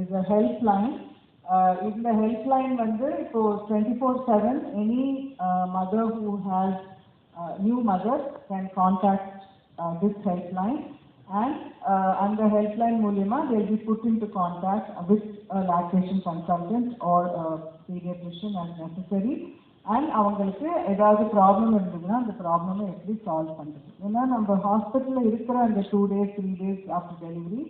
is a helpline. In the helpline so 24/7 any mother who has new mother can contact this helpline, and the helpline மூலமா they will be put into contact with a lactation consultant or a pediatrician as necessary, and அவங்களுக்கு ஏதாவது problem இருந்ததுன்னா அந்த ப்ராப்ளமை எப்படி solve பண்ணுறது. ஏன்னா நம்ம ஹாஸ்பிட்டலில் இருக்கிற அந்த 2 days 3 days after delivery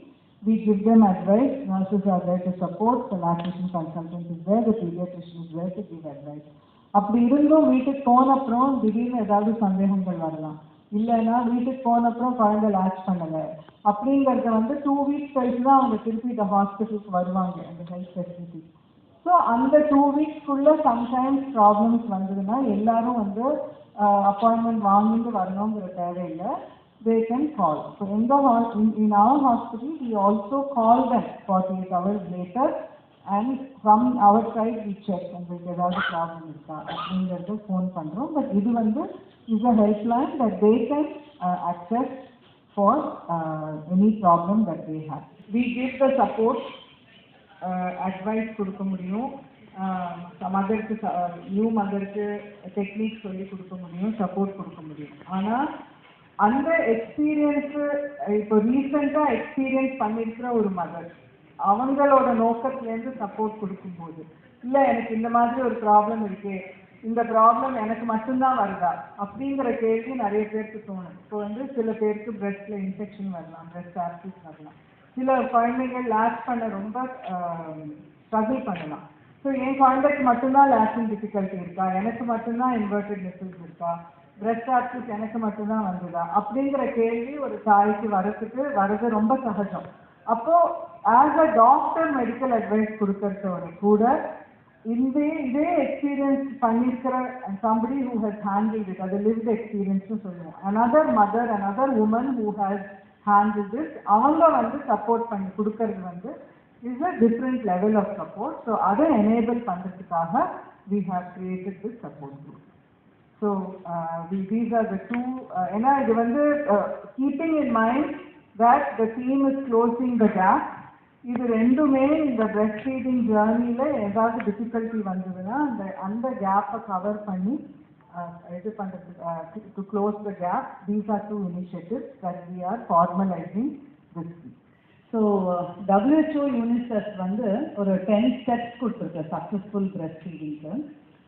we give them advice, nurses are there to support, the lactation consultant is there, the pediatrician is there to give advice. அப்படி இருந்தும் வீட்டுக்கு போன அப்புறம் திடீர்னு ஏதாவது சந்தேகங்கள் வரலாம், இல்லைன்னா வீட்டுக்கு போன அப்புறம் குழந்தை லாச் பண்ணலை அப்படிங்கிறத 2 weeks கழிச்சு தான் அவங்க திருப்பி இந்த ஹாஸ்பிட்டலுக்கு வருவாங்க அந்த ஹெல்த் ஃபெசிலிட்டி. ஸோ அந்த 2 weeksக்குள்ள சம்டைம்ஸ் ப்ராப்ளம்ஸ் வந்ததுன்னா எல்லாரும் அப்பாயின்மெண்ட் வாங்கிட்டு வரணுங்கிற தேவையில்லை. They can call. So in our hospital we also call them 48 hours later, and from our side we check உங்களுக்கு ஏதாவது ப்ராப்ளம் இருக்கா அப்படிங்கிறத ஃபோன் பண்ணுறோம். பட் இது is a helpline that they can access for any problem that they have. We give the support, advice கொடுக்க முடியும், மதருக்கு new மதருக்கு technique சொல்லி கொடுக்க முடியும், சப்போர்ட் கொடுக்க முடியும். ஆனால் அந்த எக்ஸ்பீரியன்ஸு இப்போ ரீசெண்டாக எக்ஸ்பீரியன்ஸ் பண்ணியிருக்கிற ஒரு மதர் அவங்களோட நோக்கத்துலேருந்து சப்போர்ட் கொடுக்கும்போது, இல்லை எனக்கு இந்த மாதிரி ஒரு ப்ராப்ளம் இருக்கு, இந்த ப்ராப்ளம் எனக்கு மட்டும்தான் வருதா அப்படிங்கிற கேள்வி நிறைய பேருக்கு தோணும். இப்போ சில பேருக்கு பிரெஸ்ட்ல இன்ஃபெக்ஷன் வரலாம், பிரெஸ்ட் ஆக்சிஸ் வரலாம், சில குழந்தைகள் லேட்ச் பண்ண ரொம்ப ஸ்ட்ரகிள் பண்ணலாம். ஸோ என் குழந்தைக்கு மட்டும்தான் லேட்சிங் டிஃபிகல்ட்டி இருக்கா, எனக்கு மட்டும்தான் இன்வெர்டட் நிப்பிள்ஸ் இருக்கா, பிரெஸ்ட் ஆக்சிஸ் எனக்கு மட்டும்தான் வந்ததா அப்படிங்கிற கேள்வி ஒரு தாய்க்கு வர்றது ரொம்ப சகஜம். அப்போ as a doctor medical advice கொடுக்கறதோட கூட இதே எக்ஸ்பீரியன்ஸ் பண்ணியிருக்கிற somebody who has handled it, அது lived experience சொல்லுவோம், another mother, another woman who has handled this, அவங்க சப்போர்ட் பண்ணி கொடுக்கறது is a different level of support. So அதை enable பண்றதுக்காக we have created this support group. So these are the two, ஏன்னா இது keeping in mind that the team is closing the gap. இது ரெண்டுமே இந்த பிரெஸ்ட் ஃபீடிங் ஜேர்னியில் ஏதாவது difficulty வந்ததுன்னா அந்த கேப்பை கவர் பண்ணி இது பண்ணுறதுக்கு to close the gap. These are 2 initiatives that we are formalizing this week. So WHO UNICEF ஒரு 10 steps கொடுத்துருக்கு சக்ஸஸ்ஃபுல் பிரெஸ்ட் ஃபீடிங்க்கு.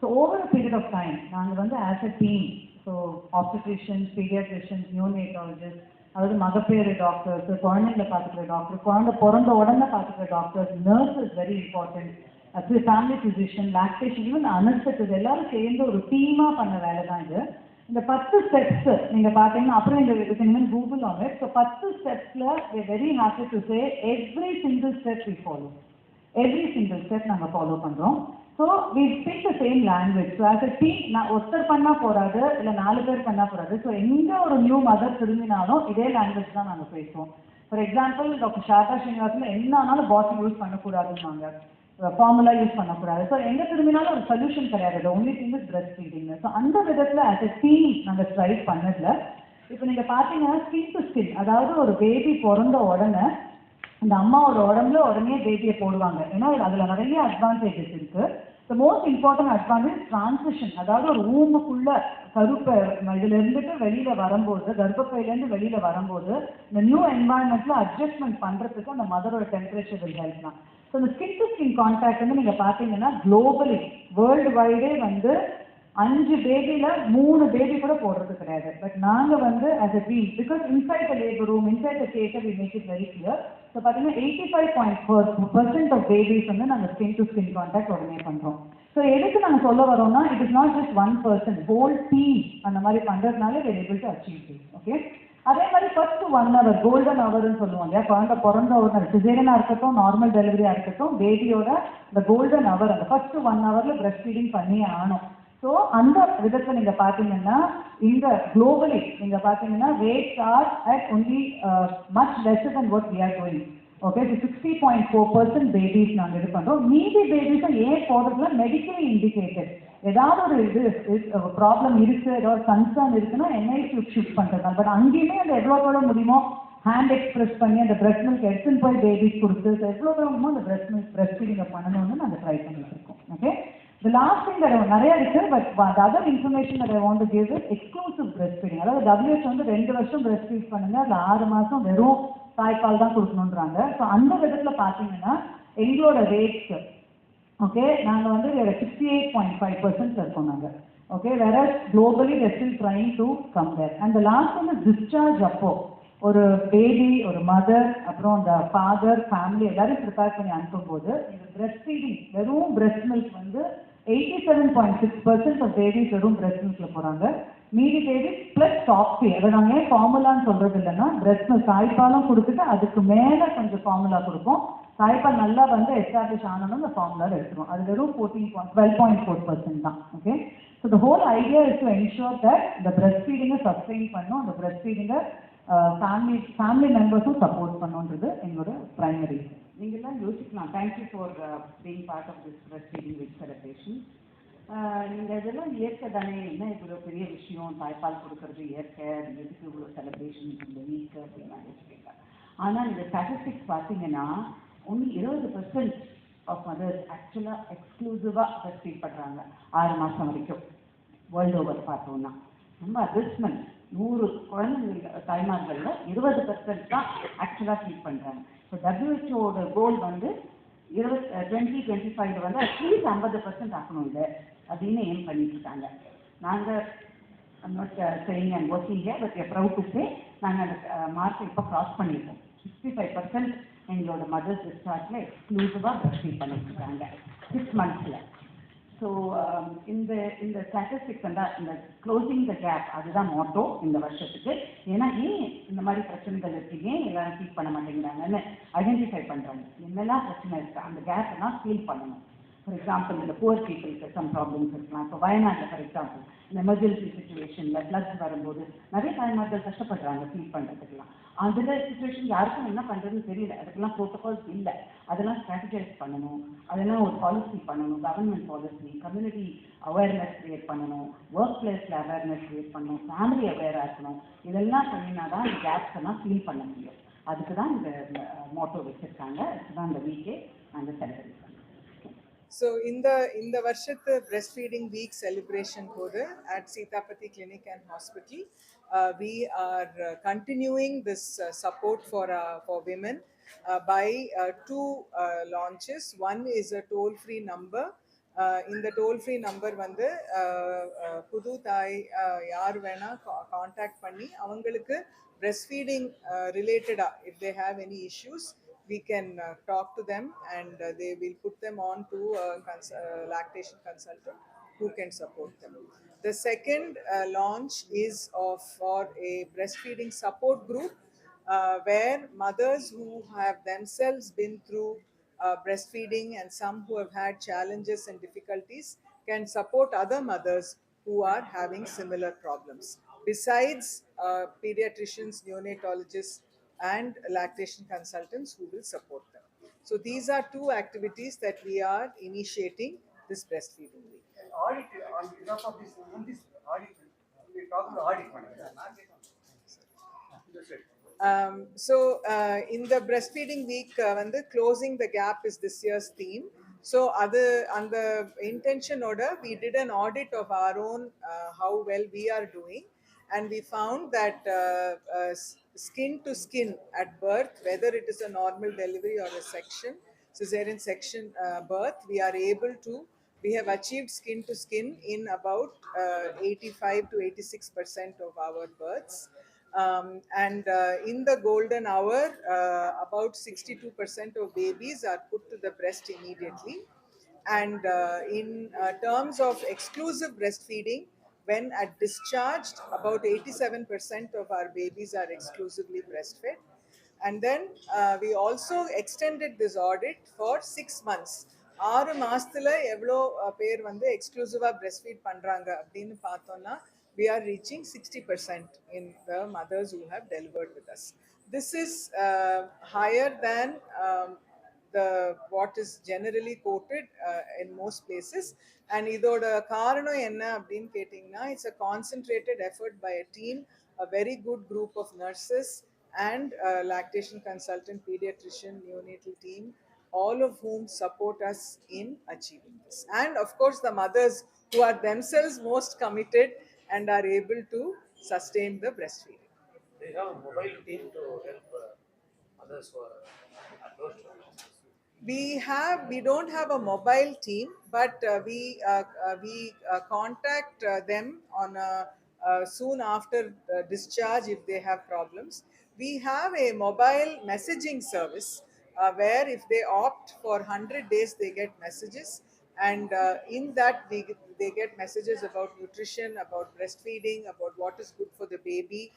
So over a period of time நாங்கள் as a team, so obstetricians, paediatricians, neonatologist, அதாவது மகப்பேறு doctors, குழந்தைங்களை பார்த்துக்கிற doctor, குழந்தை பிறந்த உடனே பார்த்துக்கிற doctors, nurse is very important, அது ஃபேமிலி ஃபிசிஷியன், லாக்டேஷன், ஈவன் அனஸ்தெசிஸ், எல்லாரும் சேர்ந்து ஒரு டீமாக பண்ண வேலை தான் இது. இந்த 10 ஸ்டெப்ஸ் நீங்கள் பார்த்தீங்கன்னா அப்புறம் இந்த கூகுள் ஆன் இட். ஸோ 10 ஸ்டெப்ஸில் very happy to say every single step we follow, every single step நாங்கள் ஃபாலோ பண்ணுறோம். So we speak the same language. So as a team நான் ஒருத்தர் பண்ணால் போகாது, இல்லை 4 பேர் பண்ணால் போகாது. ஸோ எங்கே ஒரு நியூ மதர் திரும்பினாலும் இதே லாங்குவேஜ் தான் நாங்கள் பேசுவோம். For example doctor Sharada Srinivasan என்ன ஆனாலும் பாட்டில் யூஸ் பண்ணக்கூடாதுன்னாங்க, ஃபார்முலா யூஸ் பண்ணக்கூடாது. ஸோ எங்கே திரும்பினாலும் ஒரு சொல்யூஷன் கிடையாது, only thing is breast feeding. So அந்த விதத்தில் ஆஸ் அ டீம் நாங்கள் ஸ்ட்ரைவ் பண்ணதில்ல. இப்போ நீங்கள் பார்த்தீங்கன்னா ஸ்கின் டு ஸ்கின், அதாவது ஒரு பேபி பிறந்த உடனே இந்த அம்மாவோட உடம்புல உடனே பேபியை போடுவாங்க. ஏன்னா அதில் நிறைய அட்வான்டேஜஸ் இருக்குது. The most important advantage transition, அதாவது ஒரு ஊம்புக்குள்ள கருப்பை இதுல இருந்துட்டு வெளியில வரும்போது, கர்ப்பப்பையிலேருந்து வெளியில வரும்போது இந்த நியூ என்வாயன்மெண்ட்ல அட்ஜஸ்ட்மெண்ட் பண்றதுக்கு அந்த மதரோட டெம்பரேச்சர் வில் ஹெல்ப் தான். ஸோ இந்த ஸ்கின் டு ஸ்கின் கான்டாக்ட் நீங்க பார்த்தீங்கன்னா குளோபலி வேர்ல்டு வைடே 5 பேபியில 3 பேபி கூட போடுறது கிடையாது. பட் நாங்கள் as a team, because inside the labor room, inside the theater, we make it very clear. So பார்த்தீங்கன்னா 85% of babies நாங்கள் ஸ்கின் டு ஸ்கின் கான்டாக்ட் உடனே பண்ணுறோம். ஸோ எதுக்கு நாங்கள் சொல்ல வரோம்னா, it is not just 1 person, whole team அந்த மாதிரி பண்ணுறதுனால we are able to achieve this. Okay, அதே மாதிரி ஃபர்ஸ்ட் 1 hour கோல்டன் ஹவர்னு சொல்லுவோம் இல்லையா, குழந்தை பிறந்த உடனே சிசேரியனா இருக்கட்டும் நார்மல் டெலிவரியா இருக்கட்டும், பேபியோட இந்த கோல்டன் ஹவர், அந்த ஃபர்ஸ்ட் 1 hourல பிரெஸ்ட் ஃபீடிங் பண்ணியே ஆகணும். ஸோ அந்த விதத்தில் நீங்கள் பார்த்தீங்கன்னா இந்த குளோபலி நீங்கள் பார்த்தீங்கன்னா rates are at only much lesser than what we are doing. Okay, so 60.4% babies நாங்கள் இது பண்ணுறோம். மீதி பேபிஸை ஏன் போடுறதுல மெடிக்கலி இண்டிகேட்டட், ஏதாவது ஒரு இது ப்ராப்ளம் இருக்குது, ஏதாவது கன்சர்ன் இருக்குன்னா என்ஐசி ஷிஃப்ட் பண்ணுறது. பட் அங்கேயுமே அந்த எவ்வளோ முடியுமோ ஹேண்ட் எக்ஸ்பிரஸ் பண்ணி அந்த பிரஸ்ட் மில்க் எடுத்துன்னு போய் பேபிஸ் கொடுத்து எவ்வளோ தூரமோ அந்த பிரஸ்ட் ஃபீடிங்கை பண்ணணும்னு நாங்கள் ட்ரை பண்ணிட்டு இருக்கோம். Okay, the last thing that நிறைய இருக்கு, but the other information that I want to give is exclusive breastfeeding. அதாவது WHO வந்து 2 வருஷம் breast feed பண்ணுங்க, அதில் 6 மாதம் வெறும் தாய்ப்பால் தான் கொடுக்கணுன்றாங்க. ஸோ அந்த விதத்தில் பார்த்தீங்கன்னா எங்களோட ரேட்ஸ், ஓகே, நாங்கள் வந்து 68.5% இருக்கோம் நாங்கள். ஓகே, வேற globally we are still trying to come there. And the last one is discharge அப்போ ஒரு பேபி, ஒரு மதர், அப்புறம் அந்த ஃபாதர், ஃபேமிலி எல்லாரும் ப்ரிப்பேர் பண்ணி அனுப்பும்போது இந்த பிரெஸ்ட் ஃபீடிங் வெறும் பிரெஸ்ட் மில்க் வந்து 87.6% ஆஃப் பேபிஸ் வெறும் பிரெஸ்ட் மில்க்ல போறாங்க. மீதி பேபிஸ் பிளஸ் டாப் ஃபீட், அதை நாங்கள் ஏன் ஃபார்முலான்னு சொல்றது இல்லைன்னா பிரெஸ்ட் மில்க் தாய்ப்பாலும் கொடுத்துட்டு அதுக்கு மேலே கொஞ்சம் ஃபார்முலா கொடுப்போம். தாய்ப்பால் நல்லா வந்து எஸ்டாப்ளிஷ் ஆனோம்னா அந்த ஃபார்முலாவில் எடுத்துரும். அது வெறும் 12.4% தான். Okay, so the whole idea is to ensure that இந்த பிரெஸ்ட் ஃபீடிங்கை சஸ்டெயின் பண்ணும், அந்த பிரெஸ்ட் ஃபீடிங்கை ஃபேமிலி மெம்பர்ஸும் சப்போர்ட் பண்ணுன்றது எங்களோட பிரைமரி. நீங்கள்லாம் யோசிக்கலாம், thank you for being part of this breast feeding week celebration. நீங்கள் இதெல்லாம் இயற்கை தானே, என்ன இவ்வளோ பெரிய விஷயம், தாய்ப்பால் கொடுக்கறது இயற்கை, எதுக்கு இவ்வளோ செலிப்ரேஷன் இந்த வீக் அப்படின்னு யோசிப்பீங்க. ஆனால் இந்த ஸ்டாட்டிஸ்டிக்ஸ் பார்த்தீங்கன்னா ஒன்லி 20% ஆஃப் மதர்ஸ் ஆக்சுவலாக எக்ஸ்க்ளூசிவாக பிரெஸ்ட் ஃபீட் பண்ணுறாங்க 6 மாதம் வரைக்கும். வேர்ல்டு ஓவர் பார்த்தோன்னா ரொம்ப அட்ஜஸ்ட்மெண்ட். 100 குழந்தைங்க தாய்மார்களில் 20% தான் ஆக்சுவலாக ஃபீட் பண்ணுறாங்க. ஸோ WHO கோல் வந்து 2025 வந்து அட்லீஸ்ட் 50% ஆக்கணும் இல்லை அப்படின்னு எய்ம் பண்ணிட்டு இருக்காங்க. நாங்கள் not saying and working here, but proud to say நாங்கள் அந்த மார்க்கை இப்போ கிராஸ் பண்ணியிருக்கோம். 65% எங்களோட மதர்ஸ் டிஸ்சார்ஜில் எக்ஸ்க்ளூசிவாக பிரெஸ்ட் ஃபீட் பண்ணிட்டு இருக்காங்க 6 மந்த்ஸில். ஸோ இந்த ஸ்டாட்டிஸ்டிக்ஸ் வந்து இந்த க்ளோசிங் த கேப் அதுதான் மோட்டோ இந்த வருஷத்துக்கு. ஏன்னா ஏன் இந்த மாதிரி பிரச்சனைகள் இருக்கு, ஏன் எல்லாரும் ஃபீல் பண்ண மாட்டேங்கிறாங்கன்னு ஐடென்டிஃபை பண்ணுறாங்க. என்னெல்லாம் பிரச்சனை இருக்குது அந்த கேப் எல்லாம் ஃபீல் பண்ணணும். ஃபார் எக்ஸாம்பிள் இந்த புவர் பீப்புளுக்கு சம் ப்ராப்ளம்ஸ் இருக்கலாம். இப்போ வயநாட்டில் ஃபார் எக்ஸாம்பிள் இந்த எமர்ஜென்சி சுச்சுவேஷனில் ஃப்ளட்ஸ் வரும்போது நிறைய தாய்மார்கள் கஷ்டப்படுறாங்க ஃபீல் பண்ணுறதுக்கெல்லாம். அதில் சுச்சுவேஷன் யாருக்கும் என்ன பண்ணுறதுன்னு தெரியல, அதுக்கெல்லாம் ப்ரோட்டோகால்ஸ் இல்லை. அதெல்லாம் ஸ்ட்ராட்டஜைஸ் பண்ணணும், அதெல்லாம் ஒரு பாலிசி பண்ணணும், government policy, community awareness create பண்ணணும், ஒர்க் பிளேஸில் அவேர்னஸ் க்ரியேட் பண்ணணும், ஃபேமிலி அவேராக இருக்கணும். இதெல்லாம் பண்ணினா தான் இந்த கேப்ஸ் எல்லாம் ஃபீல் பண்ண முடியும். அதுக்கு தான் இந்த மோட்டோ வச்சுருக்காங்க. அதுதான் இந்த வீக்கே நாங்கள் செலிப்ரேட் பண்ணுறோம். So in the Varshata breastfeeding week celebration போது at Sitapati Clinic and Hospital, we are continuing this support for women by 2 launches. One is a toll-free number. In the toll-free number வந்து புது தாய் யார் வேணா contact பண்ணி அவங்களுக்கு breastfeeding related if they have any issues, we can talk to them and they will put them on to a lactation consultant who can support them. The second launch is for a breastfeeding support group where mothers who have themselves been through breastfeeding and some who have had challenges and difficulties can support other mothers who are having similar problems. Besides pediatricians, neonatologists, and lactation consultants who will support them. So these are 2 activities that we are initiating this breastfeeding week. Audit on behalf of this audit, we talk about audit. In the breastfeeding week, when the closing the gap is this year's theme. So on the intention order, we did an audit of our own how well we are doing, and we found that skin to skin at birth, whether it is a normal delivery or a cesarean section birth, we have achieved skin to skin in about 85 to 86% of our births. In the golden hour, about 62% of babies are put to the breast immediately. And in terms of exclusive breastfeeding, when at discharged, about 87% of our babies are exclusively breastfed. And then we also extended this audit for 6 months. 6 மாசத்துல எவ்வளோ பேர் வந்து எக்ஸ்க்ளூசிவா breast feed பண்றாங்க அப்படின்னு பார்த்தோம்னா we are reaching 60% in the mothers who have delivered with us. This is higher than what is generally quoted in most places. And இதோட காரணம் என்ன அப்படின்னு கேட்டிங்கன்னா, it's a concentrated effort by a team, a very good group of nurses and lactation consultant, pediatrician, neonatal team, all of whom support us in achieving this. And of course, the mothers who are themselves most committed and are able to sustain the breastfeeding. They have a mobile team to help others who are at those hospitals. We don't have a mobile team, but we contact them on soon after discharge if they have problems. We have a mobile messaging service where if they opt for 100 days they get messages, and in that they get messages about nutrition, about breastfeeding, about what is good for the baby,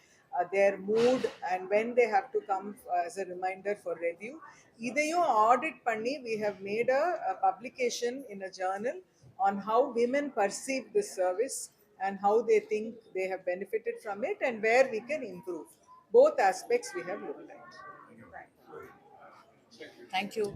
their mood, and when they have to come as a reminder for review. இதையும் audit பண்ணி we have made a publication in a journal on how women perceive this service and how they think they have benefited from it and where we can improve. Both aspects we have looked at. Thank you.